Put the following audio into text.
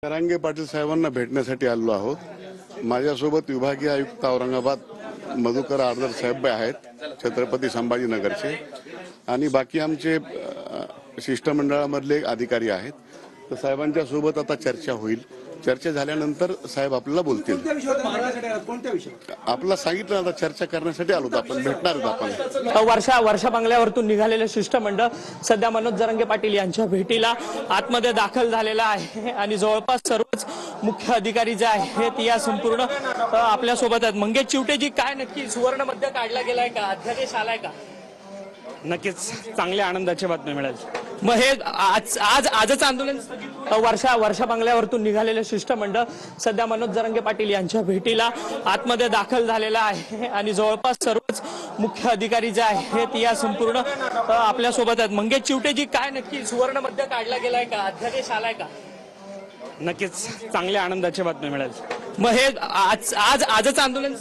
जरांगे पाटील साहेबांना भेटण्यासाठी आलो आहोत। माझ्यासोबत विभागीय आयुक्त औरंगाबाद मधुकर आर्दर साहेब आहेत, छत्रपती संभाजीनगरचे, आणि बाकी आमचे शिष्टमंडळामधले अधिकारी आहेत। तर साहेबांच्या सोबत आता चर्चा होईल। चर्चा झाल्यानंतर साहेब आपल्याला बोलतील। आपल्याला सांगितलं आता चर्चा करण्यासाठी आलो, आपण भेटणार आहोत। आपण वर्षा बंगल्यावरतून निघालेले शिष्टमंडळ सध्या मनोज जरांगे पाटील यांच्या भेटीला आतमध्ये दाखल झालेला आहे आणि जवळपास सर्वच मुख्य अधिकारी जे आहेत या संपूर्ण आपल्या सोबत आहेत। मंगेश चिवटेजी, काय नक्की सुवर्ण मध्य काढला गेलाय का, अध्यादेश आलाय का? नक्कीच चांगल्या आनंदाची बातमी मिळेल। मग हे आजच आंदोलन वर्षा बंगल्यावरतून निघालेले शिष्टमंडळ सध्या मनोज जरांगे पाटील यांच्या भेटीला आतमध्ये दाखल झालेला आहे आणि जवळपास सर्वच मुख्य अधिकारी जे आहेत या संपूर्ण आपल्या सोबत आहेत। मंगेश चिवटेजी, काय नक्की सुवर्ण मध्य काढला गेलाय का, अध्यादेश आलाय का? नक्कीच चांगल्या आनंदाची बातमी मिळेल। मग हे आजच आंदोलन